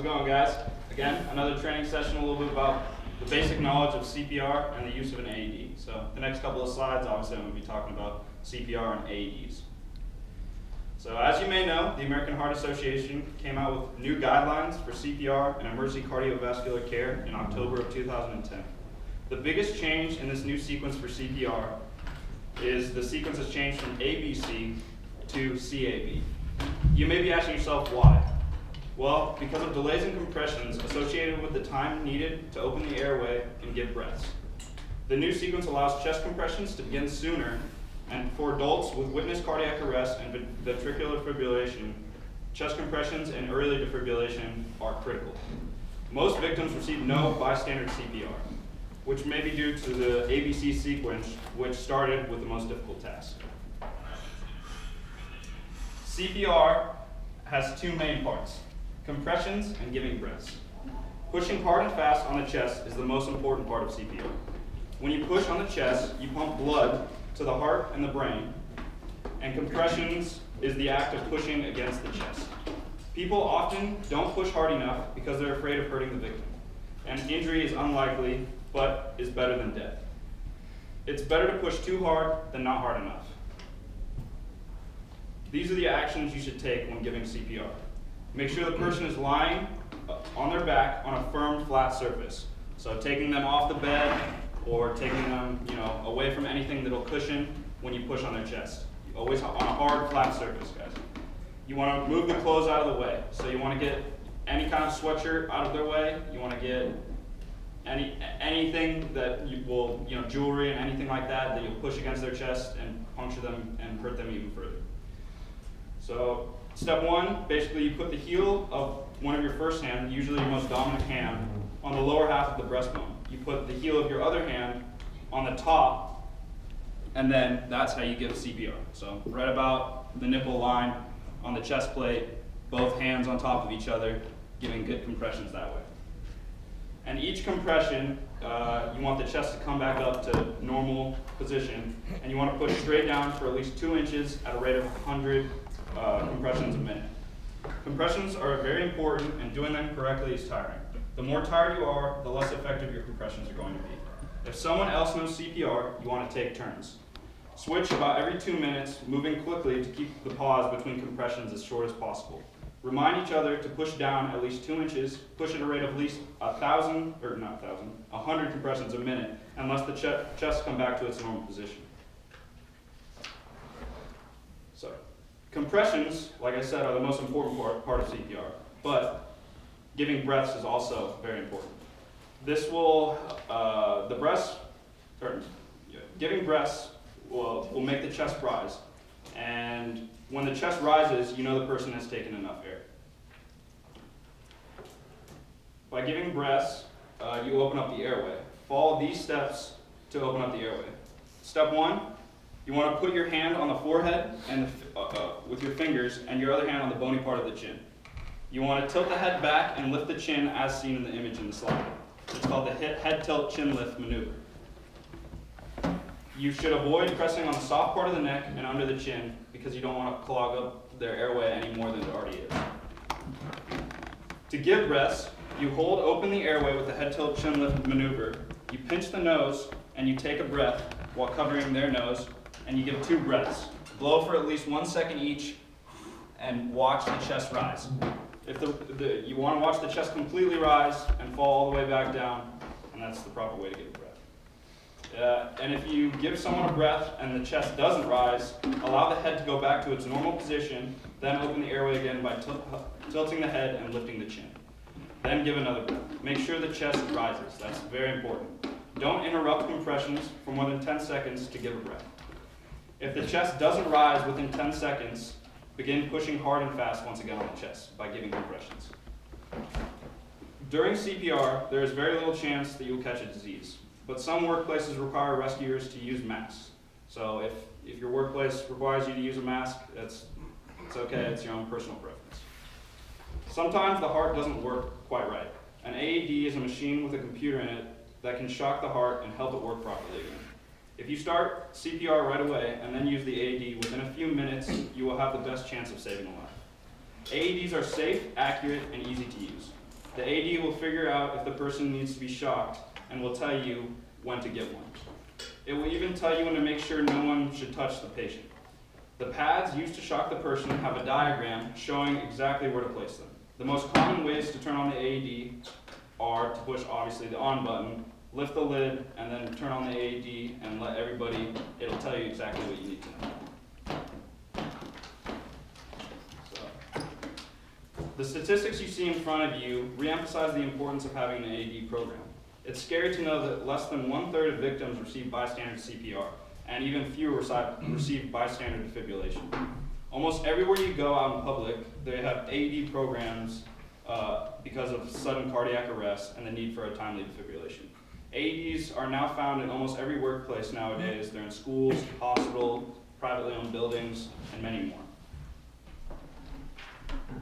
going, guys? Again, another training session, a little bit about the basic knowledge of CPR and the use of an AED. So the next couple of slides, obviously I'm going to be talking about CPR and AEDs. So as you may know, the American Heart Association came out with new guidelines for CPR and emergency cardiovascular care in October of 2010. The biggest change in this new sequence for CPR is the sequence has changed from ABC to CAB. You may be asking yourself why. Well, because of delays and compressions associated with the time needed to open the airway and give breaths. The new sequence allows chest compressions to begin sooner, and for adults with witnessed cardiac arrest and ventricular fibrillation, chest compressions and early defibrillation are critical. Most victims receive no bystander CPR, which may be due to the ABC sequence, which started with the most difficult task. CPR has two main parts: compressions and giving breaths. Pushing hard and fast on the chest is the most important part of CPR. When you push on the chest, you pump blood to the heart and the brain, and compressions is the act of pushing against the chest. People often don't push hard enough because they're afraid of hurting the victim, and injury is unlikely, but is better than death. It's better to push too hard than not hard enough. These are the actions you should take when giving CPR. Make sure the person is lying on their back on a firm, flat surface. So taking them off the bed or taking them, away from anything that'll cushion when you push on their chest. Always on a hard, flat surface, guys. You want to move the clothes out of the way. So you want to get any kind of sweatshirt out of their way. You want to get anything that you will, jewelry and anything like that you'll push against their chest and puncture them and hurt them even further. So step one, basically you put the heel of one of your first hand, usually your most dominant hand, on the lower half of the breastbone. You put the heel of your other hand on the top, and then that's how you give CPR. So right about the nipple line on the chest plate, both hands on top of each other, giving good compressions that way. And each compression, you want the chest to come back up to normal position, and you want to push straight down for at least 2 inches at a rate of 100 compressions a minute. Compressions are very important, and doing them correctly is tiring. The more tired you are, the less effective your compressions are going to be. If someone else knows CPR, you want to take turns. Switch about every 2 minutes, moving quickly to keep the pause between compressions as short as possible. Remind each other to push down at least 2 inches, push at a rate of at least 100 compressions a minute, and let the chest come back to its normal position. So, compressions, like I said, are the most important part of CPR, but giving breaths is also very important. This will, giving breaths will make the chest rise, and when the chest rises, you know the person has taken enough air. By giving breaths, you open up the airway. Follow these steps to open up the airway. Step one, you want to put your hand on the forehead and with your fingers, and your other hand on the bony part of the chin. You want to tilt the head back and lift the chin as seen in the image in the slide. It's called the head tilt chin lift maneuver. You should avoid pressing on the soft part of the neck and under the chin because you don't want to clog up their airway any more than it already is. To give breaths, you hold open the airway with the head tilt chin lift maneuver. You pinch the nose and you take a breath while covering their nose, and you give 2 breaths. Blow for at least 1 second each and watch the chest rise. If you want to watch the chest completely rise and fall all the way back down, and that's the proper way to give a breath. And if you give someone a breath and the chest doesn't rise, allow the head to go back to its normal position, then open the airway again by tilting the head and lifting the chin. Then give another breath. Make sure the chest rises. That's very important. Don't interrupt compressions for more than 10 seconds to give a breath. If the chest doesn't rise within 10 seconds, begin pushing hard and fast once again on the chest by giving compressions. During CPR, there is very little chance that you'll catch a disease, but some workplaces require rescuers to use masks. So if your workplace requires you to use a mask, it's okay, it's your own personal preference. Sometimes the heart doesn't work quite right. An AED is a machine with a computer in it that can shock the heart and help it work properly again. If you start CPR right away and then use the AED within a few minutes, you will have the best chance of saving a life. AEDs are safe, accurate, and easy to use. The AED will figure out if the person needs to be shocked and will tell you when to get one. It will even tell you when to make sure no one should touch the patient. The pads used to shock the person have a diagram showing exactly where to place them. The most common ways to turn on the AED are to push, obviously, the on button, lift the lid, and then turn on the AED and let everybody, it'll tell you exactly what you need to know. The statistics you see in front of you reemphasize the importance of having an AED program. It's scary to know that less than 1/3 of victims receive bystander CPR, and even fewer receive bystander defibrillation. Almost everywhere you go out in public, they have AED programs because of sudden cardiac arrest and the need for a timely defibrillation. AEDs are now found in almost every workplace nowadays. They're in schools, hospitals, privately owned buildings, and many more.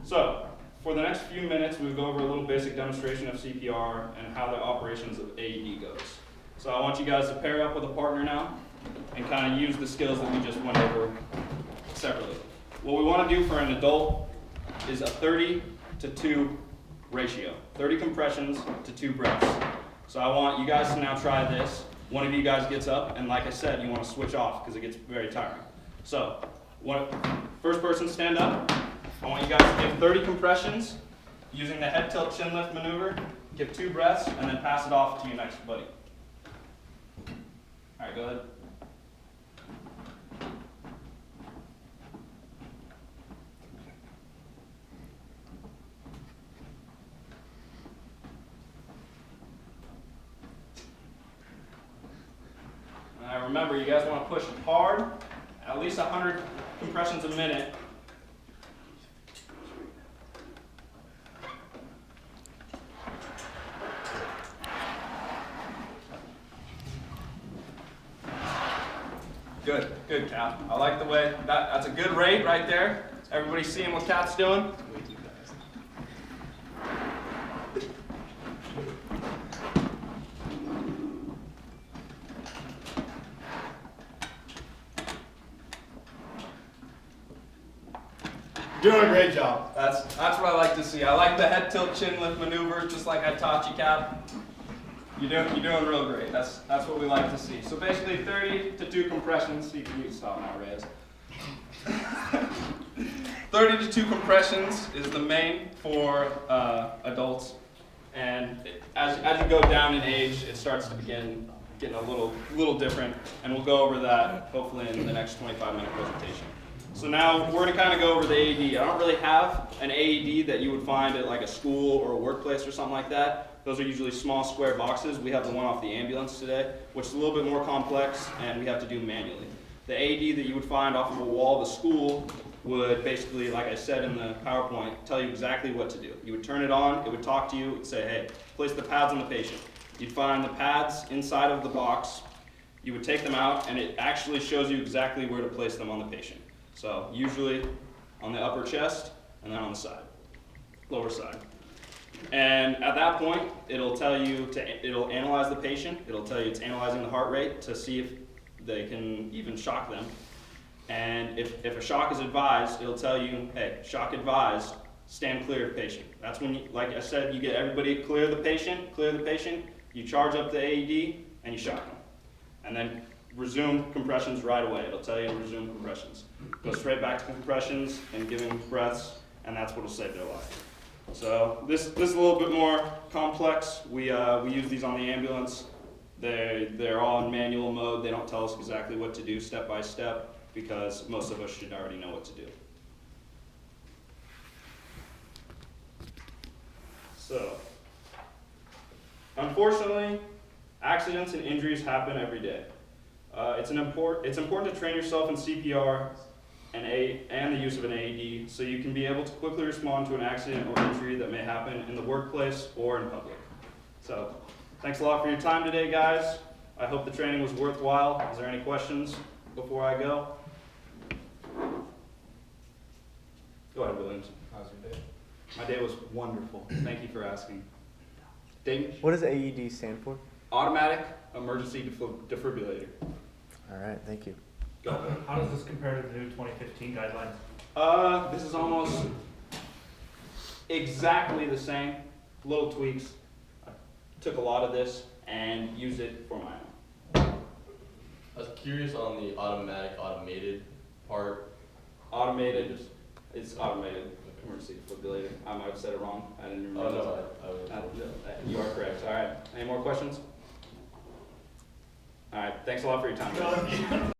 So, for the next few minutes, we'll go over a little basic demonstration of CPR and how the operations of AED goes. So I want you guys to pair up with a partner now and kind of use the skills that we just went over separately. What we want to do for an adult is a 30-to-2 ratio. 30 compressions to 2 breaths. So I want you guys to now try this. One of you guys gets up, and like I said, you want to switch off because it gets very tiring. So, first person stand up. I want you guys to give 30 compressions using the head tilt chin lift maneuver. Give 2 breaths and then pass it off to your next buddy. All right, go ahead. All right, remember, you guys want to push hard, at least 100 compressions a minute. Good, good, Cap. I like the way, that's a good rate right there. Everybody seeing what Cap's doing? Doing a great job. That's what I like to see. I like the head tilt chin lift maneuver, just like I taught you, Cap. You're doing real great. That's what we like to see. So basically 30-to-2 compressions. You can stop now, Reyes. 30-to-2 compressions is the main for adults. And as you go down in age, it starts to begin getting a little different. And we'll go over that hopefully in the next 25-minute presentation. So now we're going to kind of go over the AED. I don't really have an AED that you would find at like a school or a workplace or something like that. Those are usually small square boxes. We have the one off the ambulance today, which is a little bit more complex and we have to do manually. The AED that you would find off of a wall of a school would basically, like I said in the PowerPoint, tell you exactly what to do. You would turn it on, it would talk to you, it would say, hey, place the pads on the patient. You'd find the pads inside of the box, you would take them out, and it actually shows you exactly where to place them on the patient. So usually on the upper chest and then on the side, lower side. And at that point, it'll tell you it'll analyze the patient. It'll tell you it's analyzing the heart rate to see if they can even shock them. And if a shock is advised, it'll tell you, hey, shock advised, stand clear of the patient. That's when, like I said, you get everybody clear the patient, you charge up the AED, and you shock them. And then resume compressions right away. It'll tell you to resume compressions. Go straight back to compressions and giving breaths, and that's what will save their life. So this is a little bit more complex. We use these on the ambulance. They're all in manual mode. They don't tell us exactly what to do step by step because most of us should already know what to do. So, unfortunately, accidents and injuries happen every day. It's important to train yourself in CPR and the use of an AED so you can be able to quickly respond to an accident or injury that may happen in the workplace or in public. So, thanks a lot for your time today, guys. I hope the training was worthwhile. Is there any questions before I go? Go ahead, Williams. How's your day? My day was wonderful. Thank you for asking. Dave? What does AED stand for? Automatic Emergency Defibrillator. All right, thank you. Go. How does this compare to the new 2015 guidelines? This is almost exactly the same. little tweaks. I took a lot of this and used it for my own. I was curious on the automated part. Automated, it's automated emergency defibrillator. I might have said it wrong. I didn't even Oh, realize no, that. You are correct. All right. Any more questions? All right. Thanks a lot for your time.